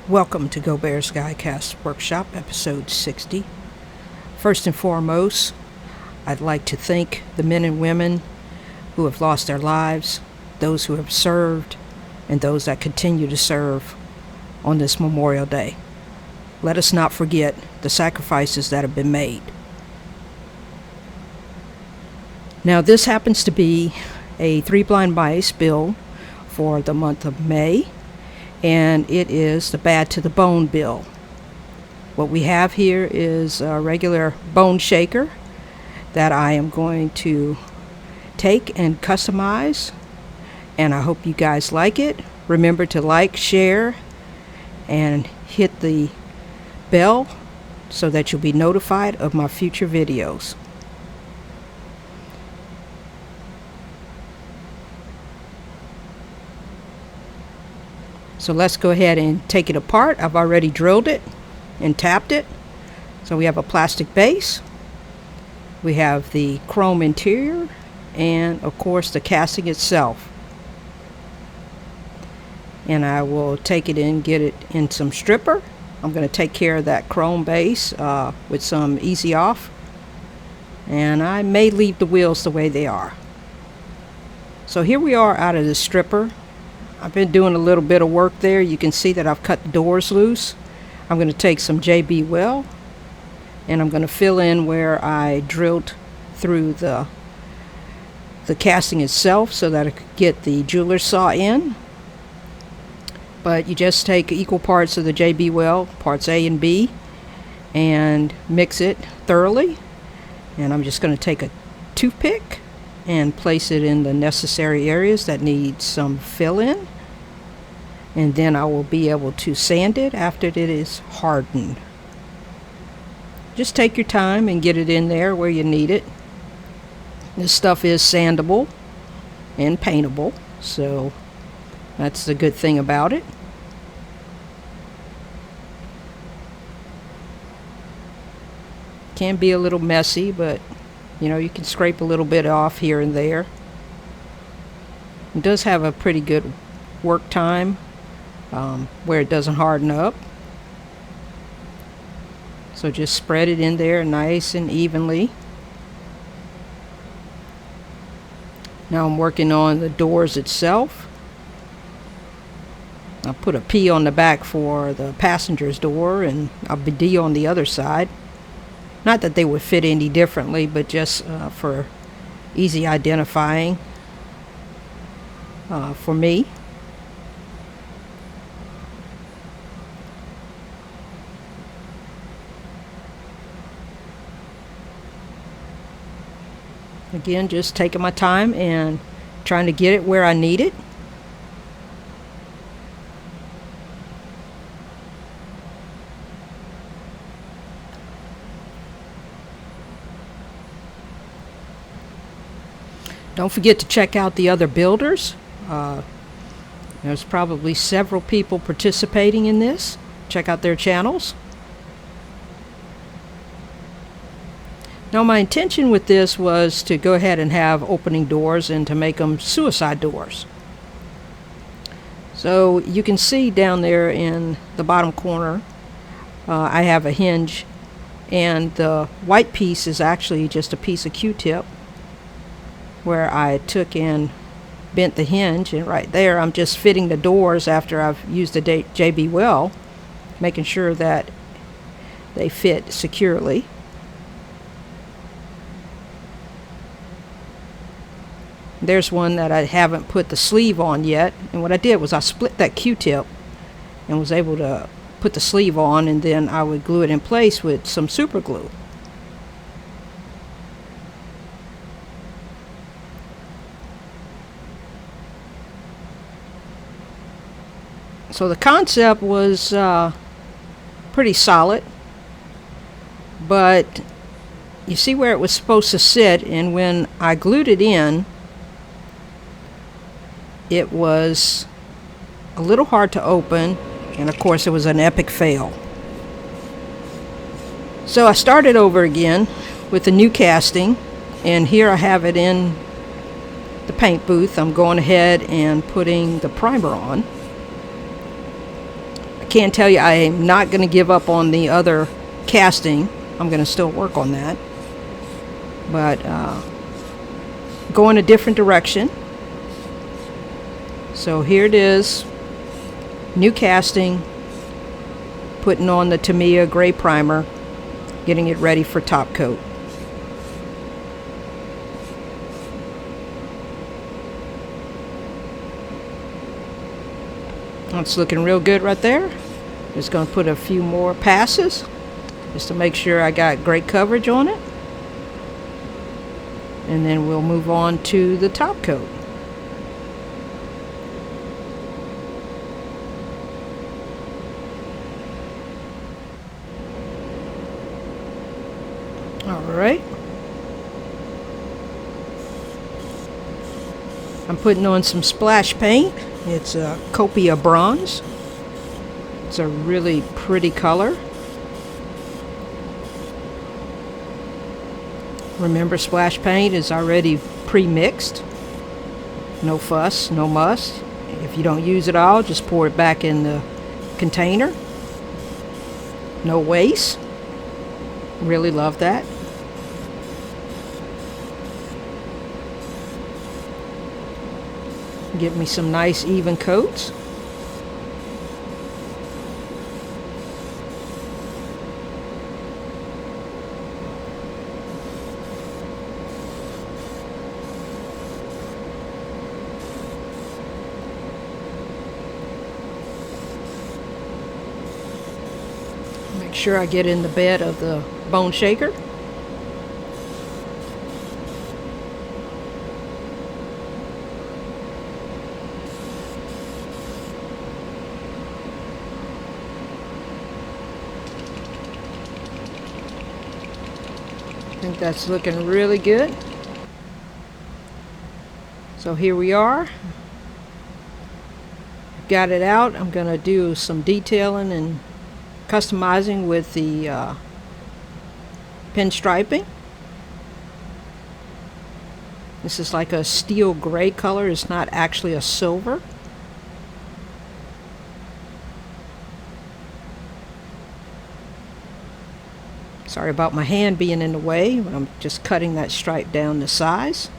Welcome to Go Bears Diecast Workshop, episode 60. First and foremost, I'd like to thank the men and women who have lost their lives, those who have served, and those that continue to serve on this Memorial Day. Let us not forget the sacrifices that have been made. Now, this happens to be a 3 blind mice bill for the month of May, and it is the Bad to the Bone bill. What we have here is a regular bone shaker that I am going to take and customize, and I hope you guys like it. Remember to like, share, and hit the bell so that you'll be notified of my future videos. So let's go ahead and take it apart. I've already drilled it and tapped it. So we have a plastic base. We have the chrome interior and of course the casting itself. And I will take it in, get it in some stripper. I'm going to take care of that chrome base with some easy off. And I may leave the wheels the way they are. So here we are out of the stripper. I've been doing a little bit of work there. You can see that I've cut the doors loose. I'm going to take some JB Well and I'm going to fill in where I drilled through the casting itself so that I could get the jeweler's saw in. But you just take equal parts of the JB Well, parts A and B, and mix it thoroughly. And I'm just going to take a toothpick and place it in the necessary areas that need some fill in, and then I will be able to sand it after it is hardened. Just take your time and get it in there where you need it. This stuff is sandable and paintable, so that's the good thing about it. Can be a little messy, but you know, you can scrape a little bit off here and there. It does have a pretty good work time where it doesn't harden up. So just spread it in there nice and evenly. Now I'm working on the doors itself. I'll put a P on the back for the passenger's door and a D on the other side. Not that they would fit any differently, but just for easy identifying for me. Again, just taking my time and trying to get it where I need it. Don't forget to check out the other builders. There's probably several people participating in this. Check out their channels. Now my intention with this was to go ahead and have opening doors and to make them suicide doors. So you can see down there in the bottom corner I have a hinge, and the white piece is actually just a piece of Q-tip where I took and bent the hinge, and right there I'm just fitting the doors after I've used the JB Well, making sure that they fit securely. There's one that I haven't put the sleeve on yet, and what I did was I split that Q-tip and was able to put the sleeve on, and then I would glue it in place with some super glue. So the concept was pretty solid, but you see where it was supposed to sit, and when I glued it in, it was a little hard to open, and of course it was an epic fail. So I started over again with the new casting, and here I have it in the paint booth. I'm going ahead and putting the primer on. can tell you I am not going to give up on the other casting. I'm going to still work on that. But go in a different direction. So here it is. New casting. Putting on the Tamiya gray primer. Getting it ready for top coat. It's looking real good right there. Just going to put a few more passes just to make sure I got great coverage on it. And then we'll move on to the top coat. Alright. I'm putting on some splash paint. It's a Copia Bronze. It's a really pretty color. Remember, splash paint is already pre-mixed. No fuss, no muss. If you don't use it all, just pour it back in the container. No waste. Really love that. Give me some nice even coats. Make sure I get in the bed of the bone shaker. I think that's looking really good. So here we are. Got it out. I'm going to do some detailing and customizing with the pinstriping. This is like a steel gray color. It's not actually a silver. Sorry about my hand being in the way. I'm just cutting that stripe down to size.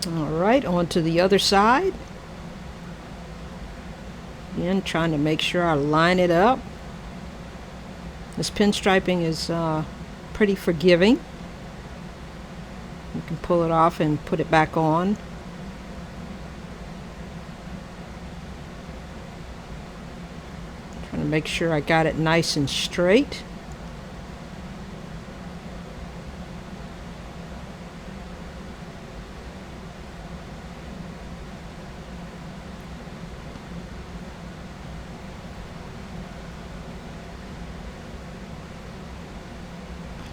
Alright, on to the other side. Again, trying to make sure I line it up. This pinstriping is pretty forgiving. You can pull it off and put it back on. Trying to make sure I got it nice and straight.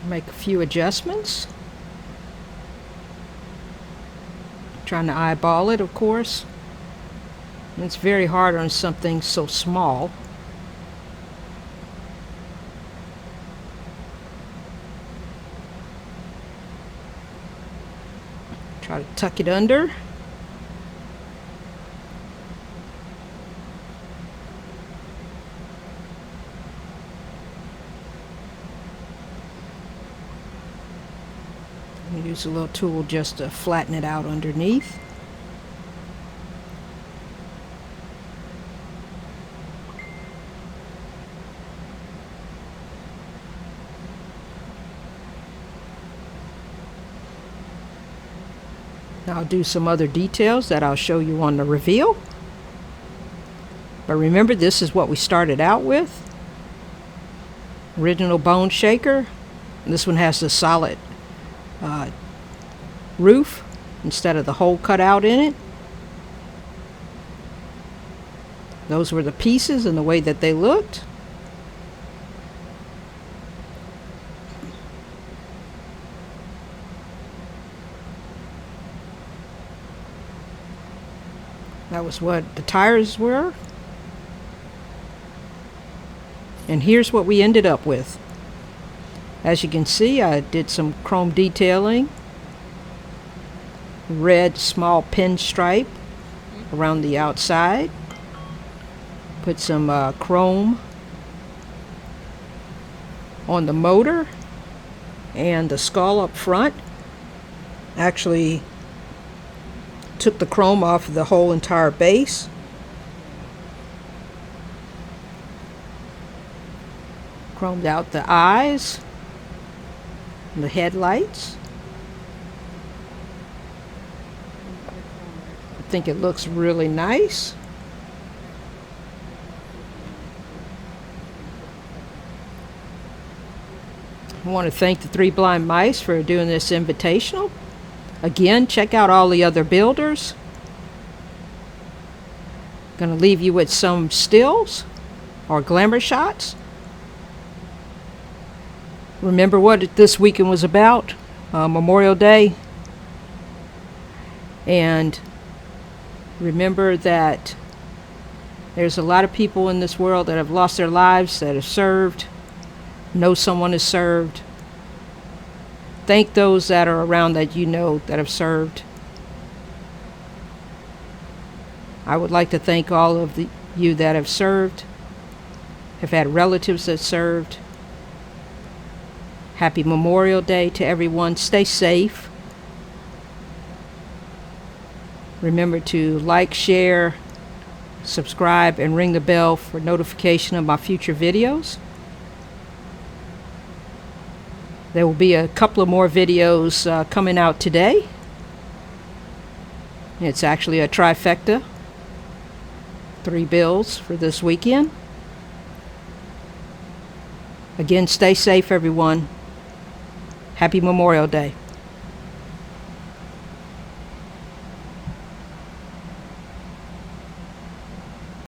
Make a few adjustments. Trying to eyeball it, of course. And it's very hard on something so small. Try to tuck it under. Use a little tool just to flatten it out underneath. Now I'll do some other details that I'll show you on the reveal. But remember, this is what we started out with. Original bone shaker. This one has the solid roof instead of the hole cut out in it. Those were the pieces and the way that they looked. That was what the tires were. And here's what we ended up with. As you can see, I did some chrome detailing, red small pinstripe around the outside, put some chrome on the motor and the skull up front. Actually took the chrome off of the whole entire base. Chromed out the eyes, the headlights. I think it looks really nice. I want to thank the Three Blind Mice for doing this invitational. Again, check out all the other builders. Going to leave you with some stills or glamour shots. Remember what this weekend was about, Memorial Day. And remember that there's a lot of people in this world that have lost their lives, that have served, know someone has served. Thank those that are around that you know that have served. I would like to thank all of you that have served, have had relatives that served. Happy Memorial Day to everyone. Stay safe. Remember to like, share, subscribe, and ring the bell for notification of my future videos. There will be a couple of more videos coming out today. It's actually a trifecta. 3 builds for this weekend. Again, stay safe, everyone. Happy Memorial Day.